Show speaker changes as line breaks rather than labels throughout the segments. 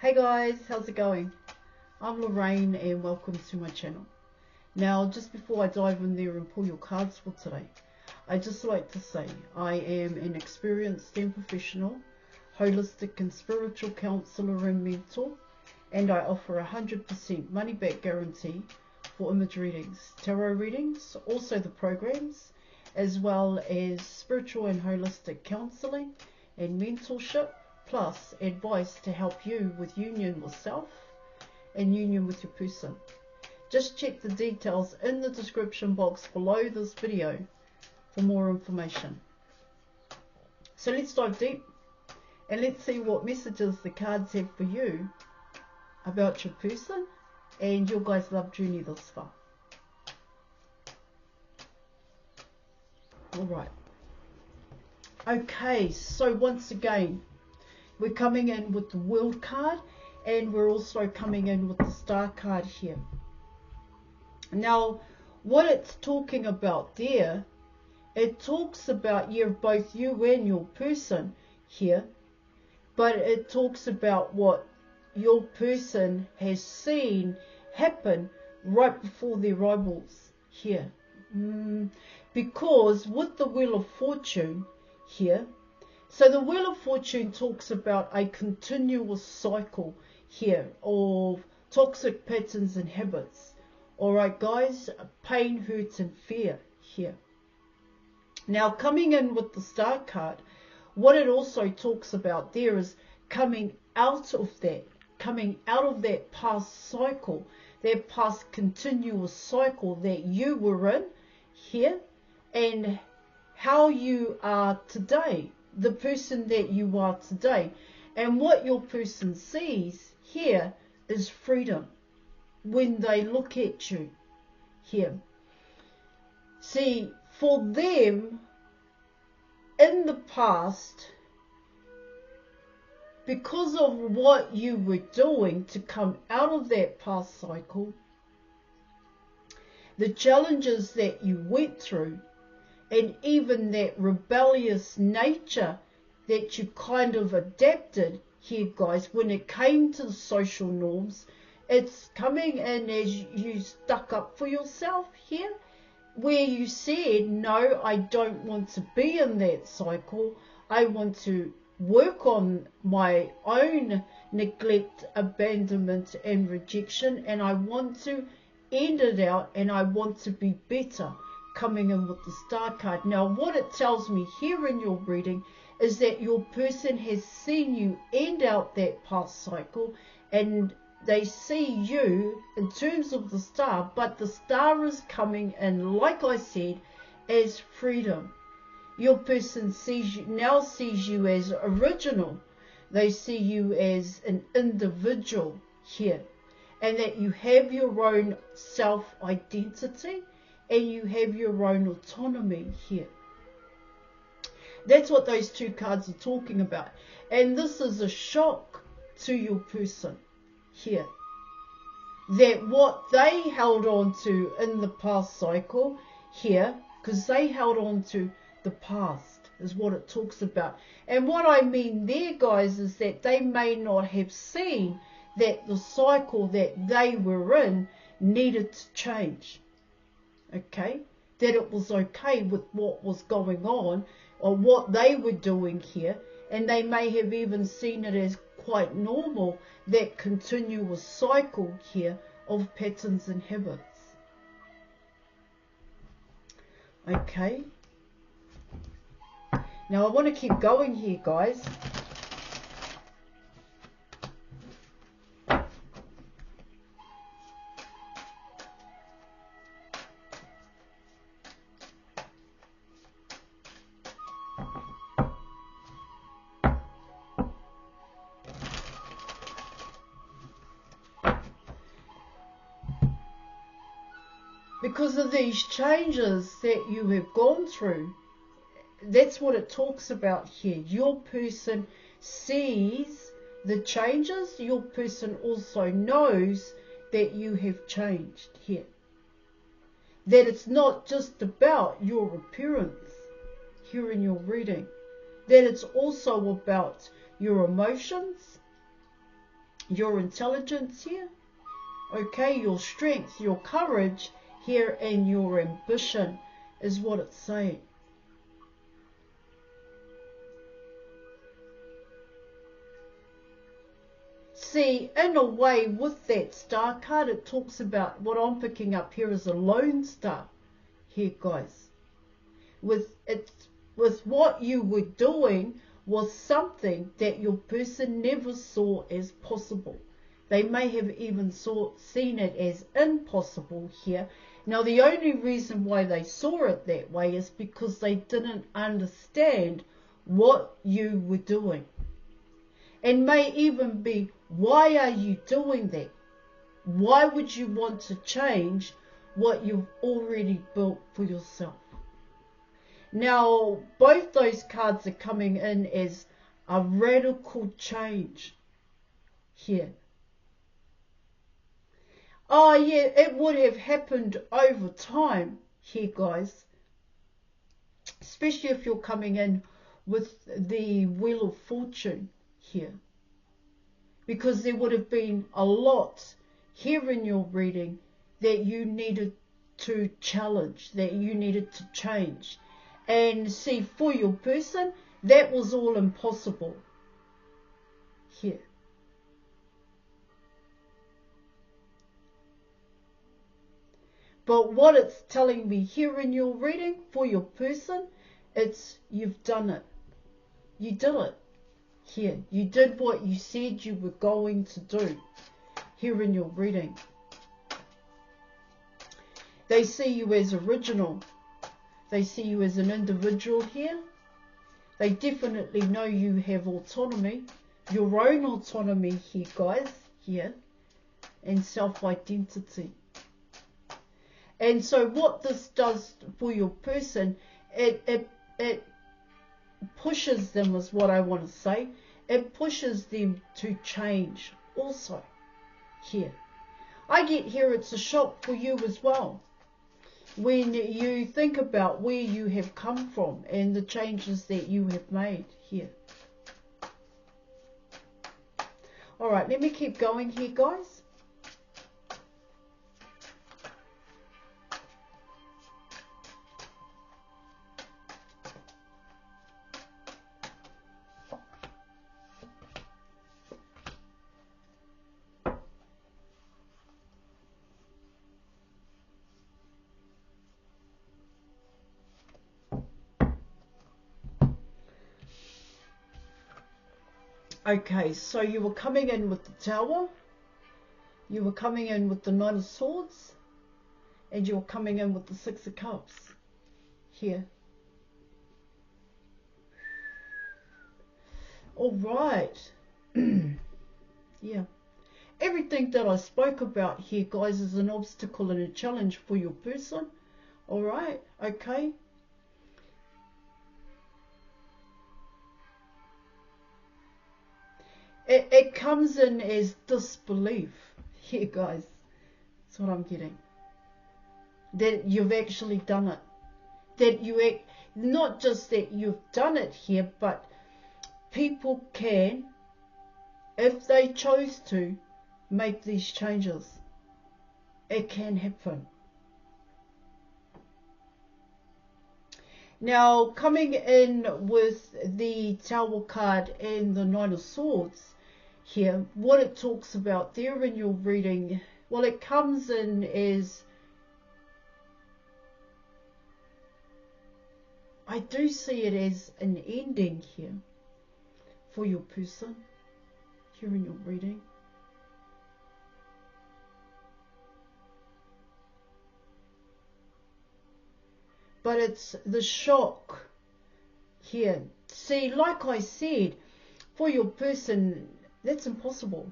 Hey guys, how's it going? I'm Lorraine and welcome to my channel. Now, just before I dive in there and pull your cards for today, I'd just like to say I am an experienced and professional holistic and spiritual counselor and mentor, and I offer 100% money back guarantee for image readings, tarot readings, also the programs, as well as spiritual and holistic counselling and mentorship, plus advice to help you with union with self and union with your person. Just check the details in the description box below this video for more information. So let's dive deep and let's see what messages the cards have for you about your person and your guys' love journey thus far. Alright. Okay, so once again, we're coming in with the World card, and we're also coming in with the Star card here. Now, what it's talking about there, it talks about both you and your person here, but it talks about what your person has seen happen right before their eyeballs here. Because with the Wheel of Fortune here, so the Wheel of Fortune talks about a continuous cycle here of toxic patterns and habits. Alright guys, pain, hurt and fear here. Now coming in with the Star card, what it also talks about there is coming out of that past cycle, that past continuous cycle that you were in here, and how you are today, the person that you are today. And what your person sees here is freedom when they look at you here. See, for them in the past, because of what you were doing to come out of that past cycle, the challenges that you went through, and even that rebellious nature that you kind of adapted here, guys, when it came to the social norms, it's coming in as you stuck up for yourself here, where you said, no, I don't want to be in that cycle. I want to work on my own neglect, abandonment and rejection, and I want to end it out, and I want to be better. Coming in with the Star card. Now what it tells me here in your reading is that your person has seen you end out that past cycle, and they see you in terms of the Star, but the Star is coming in, like I said, as freedom. Your person sees you as original. They see you as an individual here, and that you have your own self-identity and you have your own autonomy here. That's what those two cards are talking about. And this is a shock to your person here, that what they held on to in the past cycle here, because they held on to the past, is what it talks about. And what I mean there, guys, is that they may not have seen that the cycle that they were in needed to change. Okay, that it was okay with what was going on or what they were doing here, and they may have even seen it as quite normal, that continuous cycle here of patterns and habits. Okay, now I want to keep going here, guys. Because of these changes that you have gone through, that's what it talks about here. Your person sees the changes. Your person also knows that you have changed here. That it's not just about your appearance here in your reading. That it's also about your emotions, your intelligence here, okay, your strength, your courage here, and your ambition is what it's saying. See, in a way, with that star card, it talks about what I'm picking up here is a lone star here, guys. With what you were doing was something that your person never saw as possible. They may have even seen it as impossible here. Now, the only reason why they saw it that way is because they didn't understand what you were doing. And may even be, why are you doing that? Why would you want to change what you've already built for yourself? Now, both those cards are coming in as a radical change here. Oh yeah, it would have happened over time here, guys. Especially if you're coming in with the Wheel of Fortune here. Because there would have been a lot here in your reading that you needed to challenge, that you needed to change. And see, for your person, that was all impossible here. But what it's telling me here in your reading for your person, it's you've done it. You did it here. You did what you said you were going to do here in your reading. They see you as original. They see you as an individual here. They definitely know you have autonomy, your own autonomy here, guys, here, and self-identity. And so what this does for your person, it pushes them, is what I want to say. It pushes them to change also here. I get here it's a shock for you as well. When you think about where you have come from and the changes that you have made here. Alright, let me keep going here, guys. Okay, so you were coming in with the Tower, you were coming in with the Knight of Swords, and you were coming in with the Six of Cups here. All right. Yeah. Everything that I spoke about here, guys, is an obstacle and a challenge for your person. All right. Okay. It comes in as disbelief here, guys. That's what I'm getting. That you've actually done it. That you, not just that you've done it here, but people can, if they chose to, make these changes. It can happen. Now, coming in with the Tower card and the Knight of Swords here, what it talks about there in your reading, well, it comes in as, I do see it as an ending here for your person here in your reading. But it's the shock here. See, like I said, for your person, that's impossible.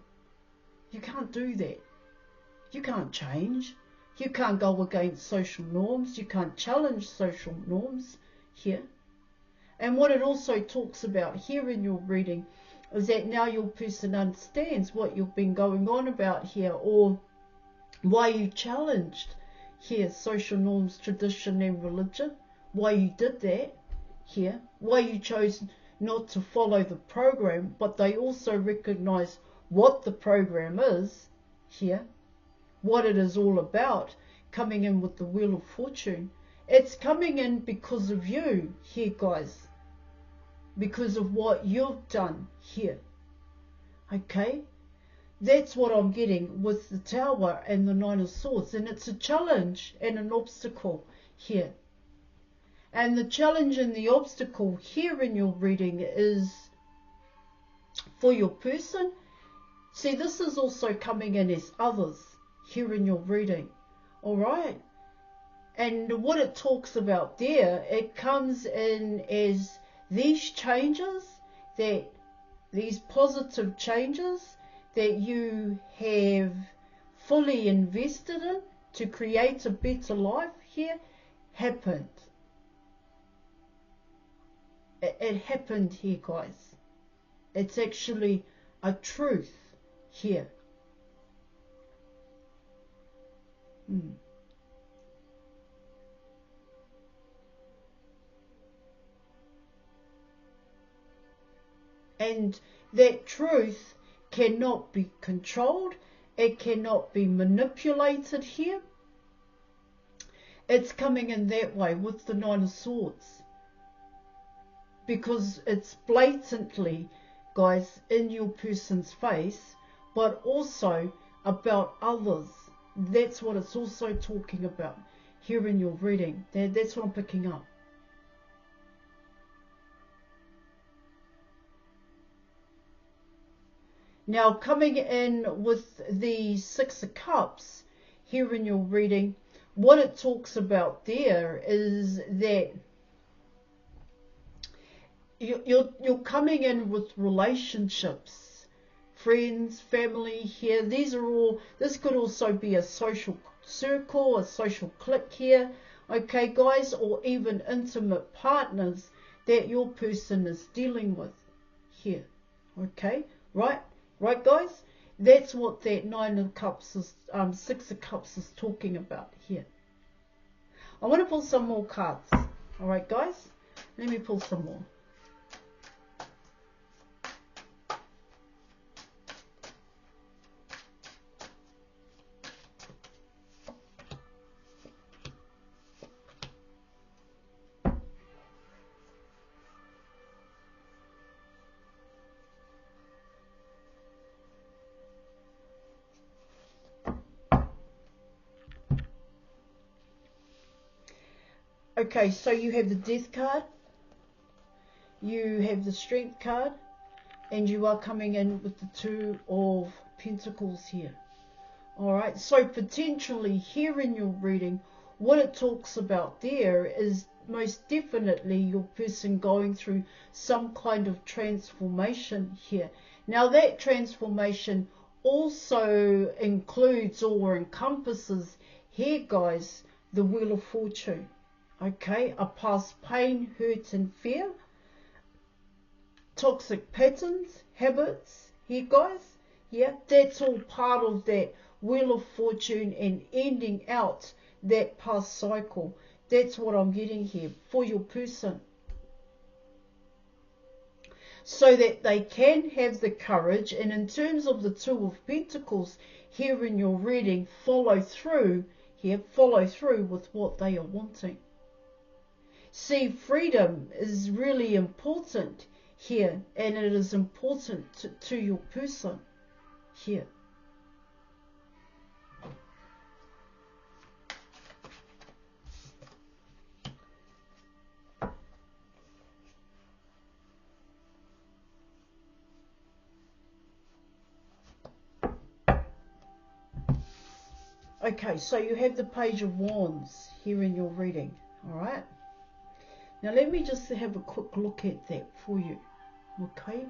You can't do that. You can't change. You can't go against social norms. You can't challenge social norms here. And what it also talks about here in your reading is that now your person understands what you've been going on about here, or why you challenged here social norms, tradition and religion, why you did that here, why you chose not to follow the program, but they also recognize what the program is here, what it is all about, coming in with the Wheel of Fortune. It's coming in because of you here, guys, because of what you've done here. Okay, that's what I'm getting with the Tower and the Nine of Swords, and it's a challenge and an obstacle here. And the challenge and the obstacle here in your reading is for your person. See, this is also coming in as others here in your reading. All right. And what it talks about there, it comes in as these changes, that these positive changes that you have fully invested in to create a better life here happened. It happened here, guys. It's actually a truth here. And that truth cannot be controlled. It cannot be manipulated here. It's coming in that way with the Nine of Swords. Because it's blatantly, guys, in your person's face, but also about others. That's what it's also talking about here in your reading. That's what I'm picking up. Now, coming in with the Six of Cups here in your reading, what it talks about there is that you're coming in with relationships, friends, family here. These are all, this could also be a social circle, a social clique here, okay, guys, or even intimate partners that your person is dealing with here, okay, right, guys? That's what that Nine of Cups is, Six of Cups is talking about here. I want to pull some more cards, all right, guys? Let me pull some more. Okay, so you have the Death card, you have the Strength card, and you are coming in with the Two of Pentacles here. Alright, so potentially here in your reading, what it talks about there is most definitely your person going through some kind of transformation here. Now that transformation also includes or encompasses here, guys, the Wheel of Fortune. Okay, a past pain, hurt and fear, toxic patterns, habits, here, guys, yeah, that's all part of that Wheel of Fortune and ending out that past cycle. That's what I'm getting here for your person. So that they can have the courage, and in terms of the Two of Pentacles here in your reading, follow through with what they are wanting. See, freedom is really important here, and it is important to your person here. Okay, so you have the Page of Wands here in your reading, all right? Now let me just have a quick look at that for you, okay?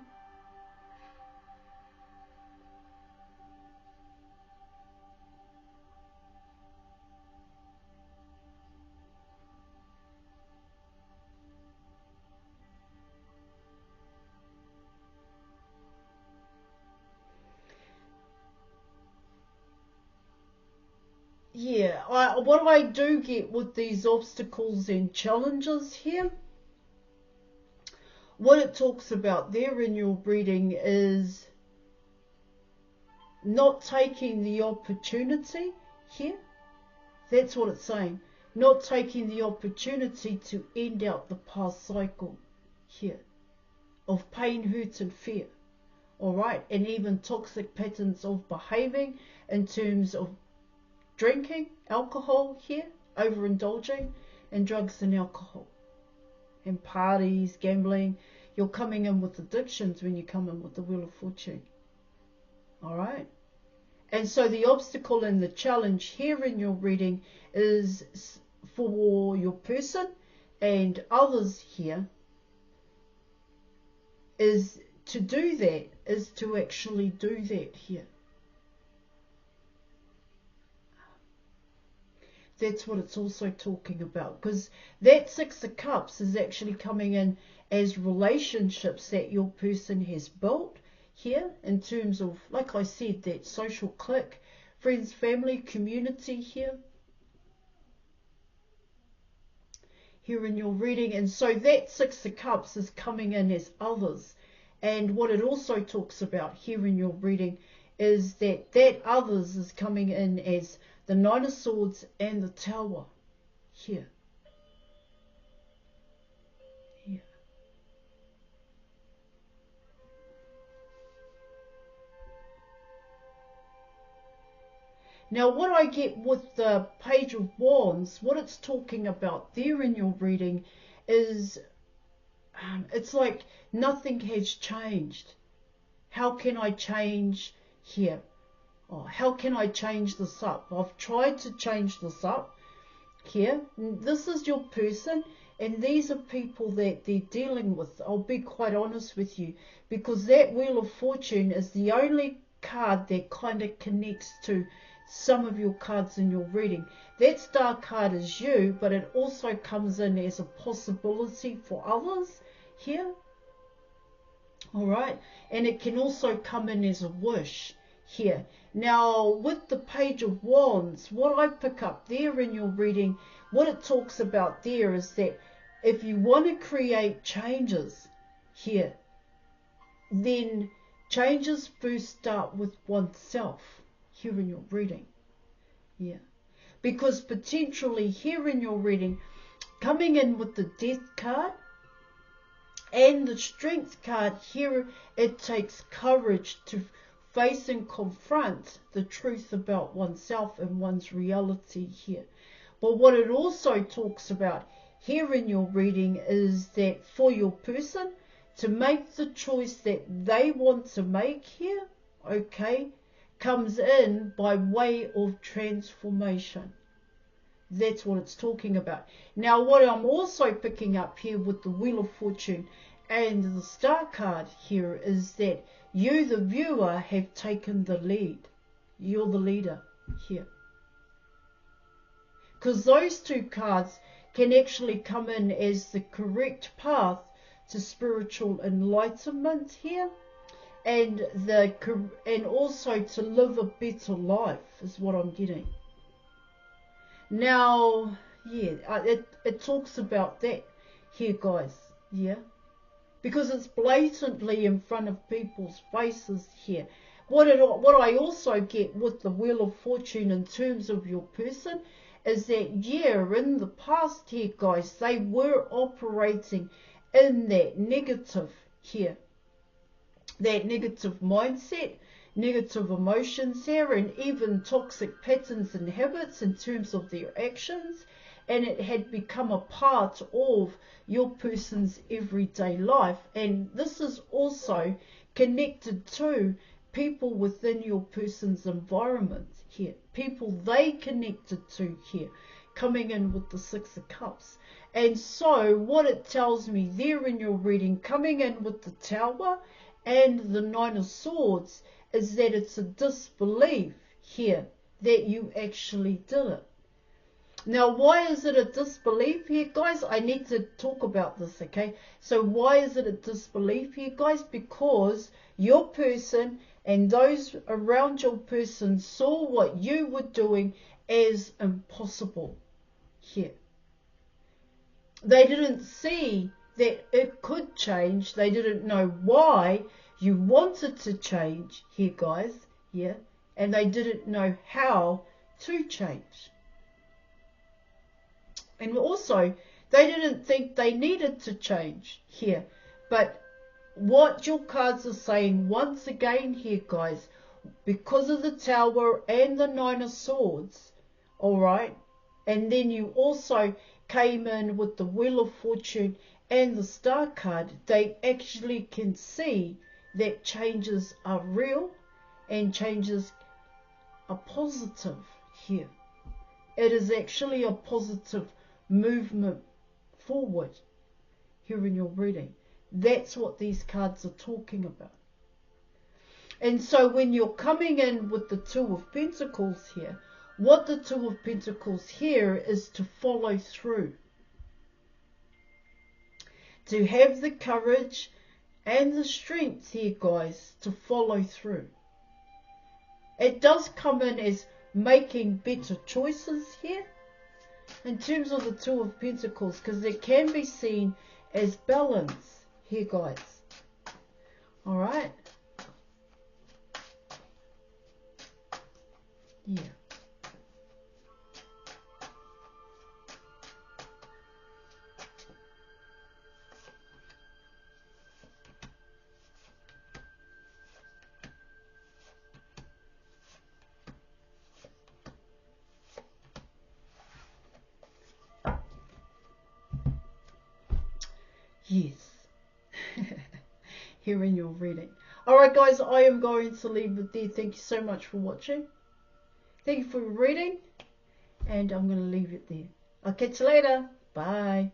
Yeah, what I do get with these obstacles and challenges here, what it talks about there in your reading is not taking the opportunity here. That's what it's saying. Not taking the opportunity to end out the past cycle here of pain, hurt and fear. Alright, and even toxic patterns of behaving in terms of drinking, alcohol here, overindulging, and drugs and alcohol. And parties, gambling. You're coming in with addictions when you come in with the Wheel of Fortune. Alright? And so the obstacle and the challenge here in your reading is for your person and others here is to do that, is to actually do that here. That's what it's also talking about, because that Six of Cups is actually coming in as relationships that your person has built here in terms of, like I said, that social clique, friends, family, community here in your reading. And so that Six of Cups is coming in as others. And what it also talks about here in your reading is that that others is coming in as the Nine of Swords and the Tower here. Here. Now what I get with the Page of Wands, what it's talking about there in your reading is it's like nothing has changed. How can I change here? Oh, how can I change this up? I've tried to change this up here. This is your person, and these are people that they're dealing with. I'll be quite honest with you, because that Wheel of Fortune is the only card that kind of connects to some of your cards in your reading. That Star card is you, but it also comes in as a possibility for others here. Alright, and it can also come in as a wish here. Now with the Page of Wands, what I pick up there in your reading, what it talks about there is that if you want to create changes here, then changes first start with oneself here in your reading. Yeah, because potentially here in your reading, coming in with the Death card and the Strength card here, it takes courage to face and confront the truth about oneself and one's reality here. But what it also talks about here in your reading is that for your person to make the choice that they want to make here, okay, comes in by way of transformation. That's what it's talking about. Now what I'm also picking up here with the Wheel of Fortune and the Star card here is that you, the viewer, have taken the lead. You're the leader here. Because those two cards can actually come in as the correct path to spiritual enlightenment here, and also to live a better life is what I'm getting. Now, yeah, it talks about that here, guys, yeah, because it's blatantly in front of people's faces here. What I also get with the Wheel of Fortune in terms of your person is that, yeah, in the past here, guys, they were operating in that negative here, that negative mindset, negative emotions here, and even toxic patterns and habits in terms of their actions, and it had become a part of your person's everyday life. And this is also connected to people within your person's environment here, people they connected to here, coming in with the Six of Cups. And so what it tells me there in your reading, coming in with the Tower and the Nine of Swords, is that it's a disbelief here that you actually did it. Now, why is it a disbelief here, guys? I need to talk about this, okay? So why is it a disbelief here, guys? Because your person and those around your person saw what you were doing as impossible here. They didn't see that it could change. They didn't know why you wanted to change here, guys. Yeah, and they didn't know how to change. And also, they didn't think they needed to change here. But what your cards are saying once again here, guys, because of the Tower and the Nine of Swords, alright, and then you also came in with the Wheel of Fortune and the Star card, they actually can see that changes are real and changes are positive here. It is actually a positive movement forward here in your reading. That's what these cards are talking about. And so when you're coming in with the Two of Pentacles here, what the Two of Pentacles here is to follow through. To have the courage and the strength here, guys, to follow through. It does come in as making better choices here in terms of the Two of Pentacles, because it can be seen as balance here, guys. Alright? Yeah. Yes. Here in your reading. Alright guys, I am going to leave it there. Thank you so much for watching. Thank you for your reading. And I'm going to leave it there. I'll catch you later. Bye.